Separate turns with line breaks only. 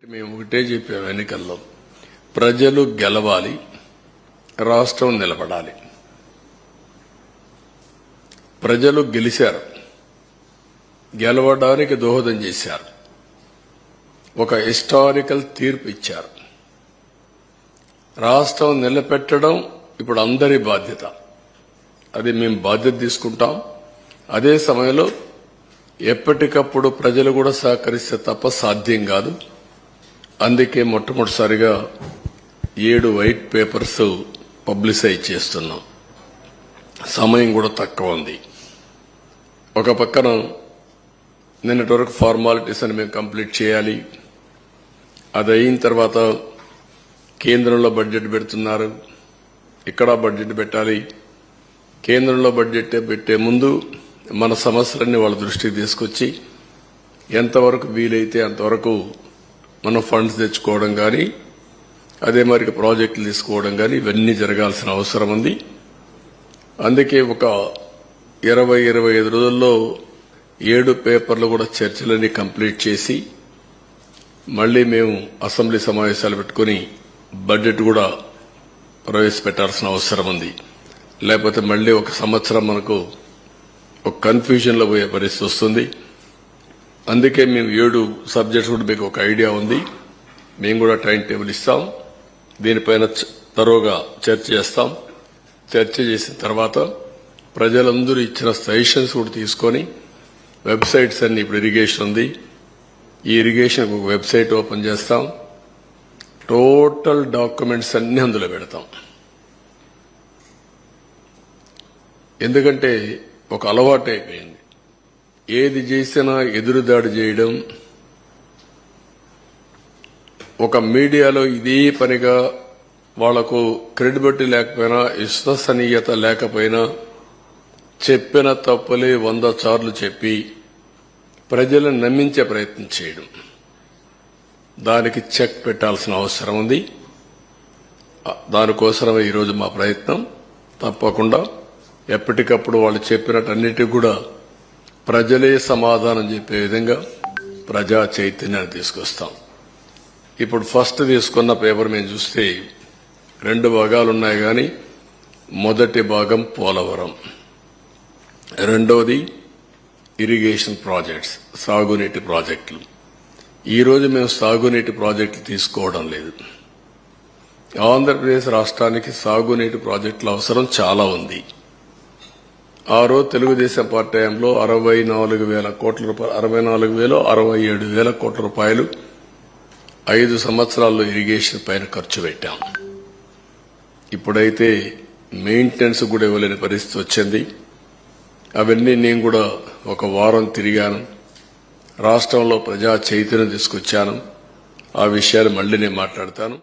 మేము ఒకటే చెప్పాం, ఎన్నికల్లో ప్రజలు గెలవాలి, రాష్ట్రం నిలబడాలి. ప్రజలు గెలిచారు, గెలవడానికి దోహదం చేశారు, ఒక హిస్టారికల్ తీర్పు ఇచ్చారు. రాష్ట్రం నిలబెట్టడం ఇప్పుడు అందరి బాధ్యత. అది మేము బాధ్యత తీసుకుంటాం. అదే సమయంలో ఎప్పటికప్పుడు ప్రజలు కూడా సహకరిస్తే తప్ప సాధ్యం కాదు. అందుకే మొట్టమొదటిసారిగా 7 వైట్ పేపర్స్ పబ్లిసైజ్ చేస్తున్నాం. సమయం కూడా తక్కువ ఉంది. ఒక పక్కన నిన్నటి వరకు ఫార్మాలిటీస్ అని మేము కంప్లీట్ చేయాలి. అది అయిన తర్వాత కేంద్రంలో బడ్జెట్ పెడుతున్నారు, ఇక్కడ బడ్జెట్ పెట్టాలి. కేంద్రంలో బడ్జెట్ పెట్టే ముందు మన సమస్యలన్నీ వాళ్ళ దృష్టికి తీసుకొచ్చి ఎంతవరకు వీలైతే అంతవరకు మనం ఫండ్స్ తెచ్చుకోవడం కానీ, అదే మరి ప్రాజెక్టులు తీసుకోవడం కానీ ఇవన్నీ జరగాల్సిన అవసరం ఉంది. అందుకే ఒక 20-25 రోజుల్లో 7 పేపర్లు కూడా చర్చలన్నీ కంప్లీట్ చేసి మళ్లీ మేము అసెంబ్లీ సమావేశాలు పెట్టుకుని బడ్జెట్ కూడా ప్రవేశపెట్టాల్సిన అవసరం ఉంది. లేకపోతే మళ్లీ ఒక సంవత్సరం మనకు ఒక కన్ఫ్యూజన్ లో పోయే పరిస్థితి వస్తుంది. అందుకే మేము 7 సబ్జెక్ట్స్ కూడా మీకు ఒక ఐడియా ఉంది. మేము కూడా టైం టేబుల్ ఇస్తాం. దీనిపైన తరోగా చర్చ చేస్తాం. చర్చ చేసిన తర్వాత ప్రజలందరూ ఇచ్చిన సజెషన్స్ కూడా తీసుకొని వెబ్సైట్స్ అన్ని, ఇప్పుడు ఇరిగేషన్ ఉంది, ఈ ఇరిగేషన్ ఒక వెబ్సైట్ ఓపెన్ చేస్తాం. టోటల్ డాక్యుమెంట్స్ అన్ని అందులో పెడతాం. ఎందుకంటే ఒక అలవాటు అయిపోయింది, ఏది చేసినా ఎదురుదాడి చేయడం. ఒక మీడియాలో ఇదే పనిగా వాళ్లకు క్రెడిబిలిటీ లేకపోయినా, విశ్వసనీయత లేకపోయినా చెప్పిన తప్పులే 100 సార్లు చెప్పి ప్రజలను నమ్మించే ప్రయత్నం చేయడం. దానికి చెక్ పెట్టాల్సిన అవసరం ఉంది. దానికోసమే ఈరోజు మా ప్రయత్నం. తప్పకుండా ఎప్పటికప్పుడు వాళ్ళు చెప్పినట్టన్నిటికీ కూడా ప్రజలే సమాధానం చెప్పే విధంగా ప్రజా చైతన్యాన్ని తీసుకొస్తాం. ఇప్పుడు ఫస్ట్ తీసుకున్న పేపర్ మేము చూస్తే 2 భాగాలున్నాయి. కానీ మొదటి భాగం పోలవరం, రెండోది ఇరిగేషన్ ప్రాజెక్ట్స్, సాగునీటి ప్రాజెక్టులు. ఈరోజు మేము సాగునీటి ప్రాజెక్టులు తీసుకోవడం లేదు. ఆంధ్రప్రదేశ్ రాష్ట్రానికి సాగునీటి ప్రాజెక్టుల అవసరం చాలా ఉంది. ఆ రోజు తెలుగుదేశం పార్టీ హయాంలో 64,000 కోట్ల రూపాయలు, 67,000 కోట్ల రూపాయలు 5 సంవత్సరాల్లో ఇరిగేషన్ పైన ఖర్చు పెట్టాం. ఇప్పుడైతే మెయింటెనెన్స్ కూడా ఇవ్వలేని పరిస్థితి వచ్చింది. అవన్నీ నేను కూడా ఒక వారం తిరిగాను. రాష్ట్రంలో ప్రజా చైతన్యం తీసుకొచ్చాను. ఆ విషయాలు మళ్లీ నేను మాట్లాడతాను.